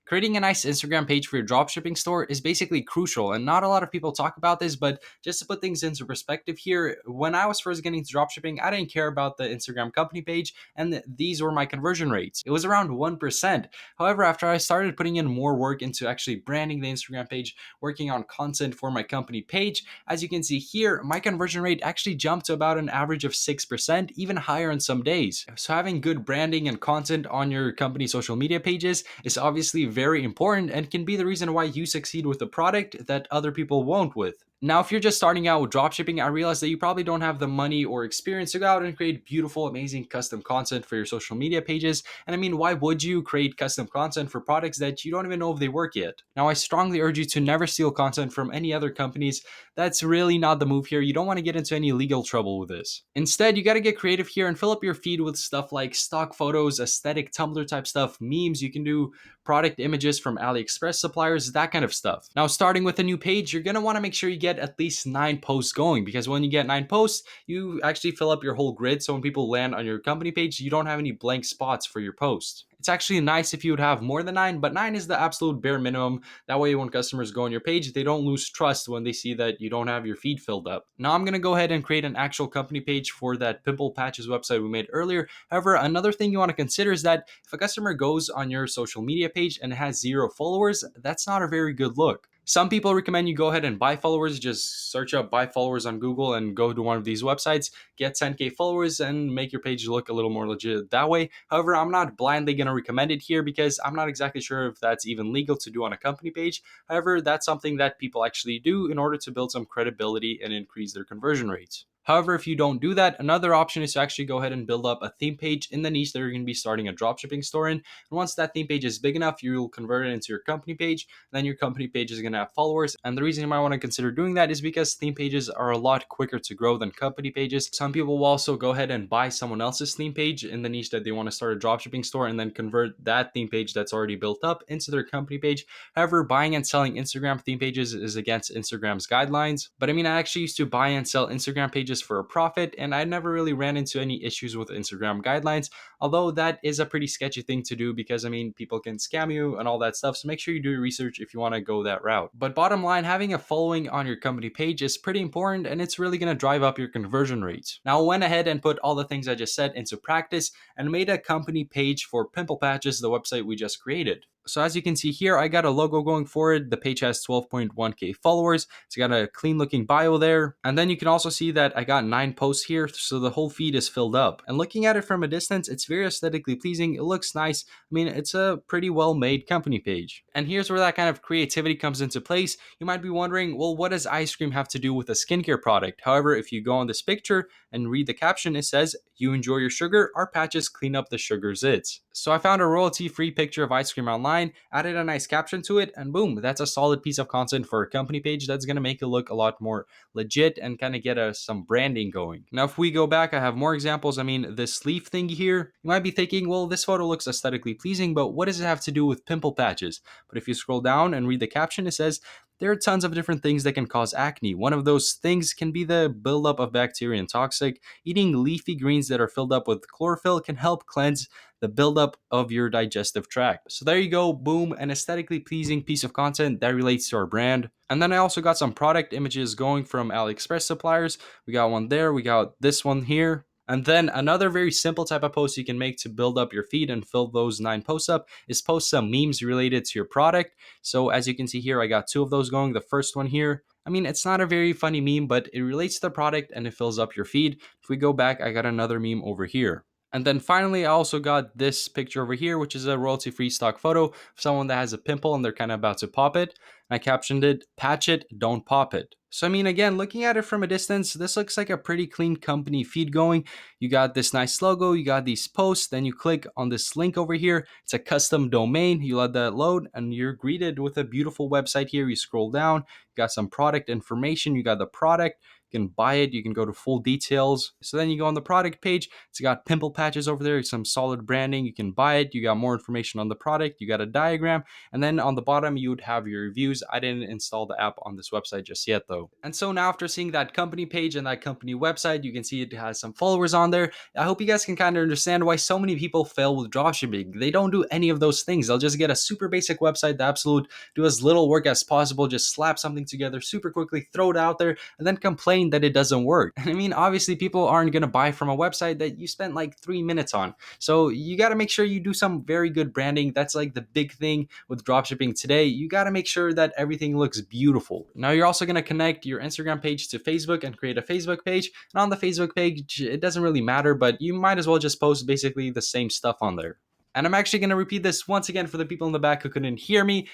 Creating a nice Instagram page for your dropshipping store is basically crucial, and not a lot of people talk about this, but just to put things into perspective here, when I was first getting into dropshipping, I didn't care about the Instagram company page, and these were my conversion rates. It was around 1%. However, after I started putting in more work into actually branding the Instagram page, working on content for my company page, as you can see here, my conversion rate actually jumped to about an average of 6%, even higher on some days. So having good branding and content on your company social media pages is obviously very important and can be the reason why you succeed with a product that other people won't with. Now, if you're just starting out with dropshipping, I realize that you probably don't have the money or experience to go out and create beautiful, amazing custom content for your social media pages. And I mean, why would you create custom content for products that you don't even know if they work yet? Now, I strongly urge you to never steal content from any other companies. That's really not the move here. You don't want to get into any legal trouble with this. Instead, you got to get creative here and fill up your feed with stuff like stock photos, aesthetic Tumblr type stuff, memes. You can do product images from AliExpress suppliers, that kind of stuff. Now, starting with a new page, you're going to want to make sure you get at least 9 posts going, because when you get 9 posts, you actually fill up your whole grid. So when people land on your company page, you don't have any blank spots for your post. It's actually nice if you would have more than 9, but 9 is the absolute bare minimum. That way, when customers go on your page, they don't lose trust when they see that you don't have your feed filled up. Now, I'm going to go ahead and create an actual company page for that Pimple Patches website we made earlier. However, another thing you want to consider is that if a customer goes on your social media page and has 0 followers, that's not a very good look. Some people recommend you go ahead and buy followers. Just search up buy followers on Google and go to one of these websites, get 10K followers, and make your page look a little more legit that way. However, I'm not blindly going to recommend it here because I'm not exactly sure if that's even legal to do on a company page. However, that's something that people actually do in order to build some credibility and increase their conversion rates. However, if you don't do that, another option is to actually go ahead and build up a theme page in the niche that you're going to be starting a dropshipping store in. And once that theme page is big enough, you'll convert it into your company page. Then your company page is going to have followers. And the reason you might want to consider doing that is because theme pages are a lot quicker to grow than company pages. Some people will also go ahead and buy someone else's theme page in the niche that they want to start a dropshipping store and then convert that theme page that's already built up into their company page. However, buying and selling Instagram theme pages is against Instagram's guidelines. But I mean, I actually used to buy and sell Instagram pages for a profit, and I never really ran into any issues with Instagram guidelines, although that is a pretty sketchy thing to do because, I mean, people can scam you and all that stuff, so make sure you do your research if you want to go that route. But bottom line, having a following on your company page is pretty important, and it's really going to drive up your conversion rates. Now, I went ahead and put all the things I just said into practice and made a company page for Pimple Patches, the website we just created. So as you can see here, I got a logo going for it. The page has 12.1K followers. It's got a clean looking bio there. And then you can also see that I got 9 posts here. So the whole feed is filled up. And looking at it from a distance, it's very aesthetically pleasing. It looks nice. I mean, it's a pretty well made company page. And here's where that kind of creativity comes into place. You might be wondering, well, what does ice cream have to do with a skincare product? However, if you go on this picture and read the caption, it says, "You enjoy your sugar, our patches clean up the sugar zits." So I found a royalty-free picture of ice cream online, added a nice caption to it, and boom, that's a solid piece of content for a company page that's going to make it look a lot more legit and kind of get some branding going. Now, if we go back, I have more examples. I mean, this leaf thing here, you might be thinking, well, this photo looks aesthetically pleasing, but what does it have to do with pimple patches? But if you scroll down and read the caption, it says, there are tons of different things that can cause acne. One of those things can be the buildup of bacteria and toxic. Eating leafy greens that are filled up with chlorophyll can help cleanse the buildup of your digestive tract. So there you go, boom, an aesthetically pleasing piece of content that relates to our brand. And then I also got some product images going from AliExpress suppliers. We got one there, we got this one here. And then another very simple type of post you can make to build up your feed and fill those 9 posts up is post some memes related to your product. So as you can see here, I got 2 of those going. The first one here, I mean, it's not a very funny meme, but it relates to the product and it fills up your feed. If we go back, I got another meme over here. And then finally, I also got this picture over here, which is a royalty-free stock photo of someone that has a pimple and they're kind of about to pop it. And I captioned it, "Patch it, don't pop it." So, I mean, again, looking at it from a distance, this looks like a pretty clean company feed going. You got this nice logo, you got these posts, then you click on this link over here. It's a custom domain. You let that load and you're greeted with a beautiful website here. You scroll down, you got some product information, you got the product. You can buy it, you can go to full details. So then you go on the product page, it's got pimple patches over there, some solid branding. You can buy it, you got more information on the product, you got a diagram, and then on the bottom you would have your reviews reviews. I didn't install the app on this website just yet though. And so now after seeing that company page and that company website, you can see it has some followers on there. I hope you guys can kind of understand why so many people fail with dropshipping. They don't do any of those things. They'll just get a super basic website, the absolute, do as little work as possible, just slap something together super quickly, throw it out there, and then complain that it doesn't work. And I mean, obviously people aren't going to buy from a website that you spent like 3 minutes on. So you got to make sure you do some very good branding. That's like the big thing with dropshipping today. You got to make sure that everything looks beautiful. Now you're also going to connect your Instagram page to Facebook and create a Facebook page. And on the Facebook page, it doesn't really matter, but you might as well just post basically the same stuff on there. And I'm actually going to repeat this once again for the people in the back who couldn't hear me.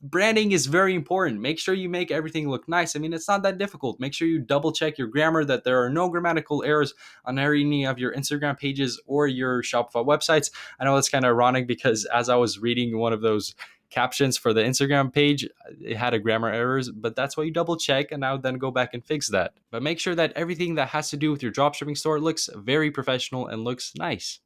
Branding is very important. Make sure you make everything look nice. I mean, it's not that difficult. Make sure you double check your grammar, that there are no grammatical errors on any of your Instagram pages or your Shopify websites. I know it's kind of ironic because as I was reading one of those captions for the Instagram page, it had a grammar errors, but that's why you double check and now then go back and fix that. But make sure that everything that has to do with your dropshipping store looks very professional and looks nice.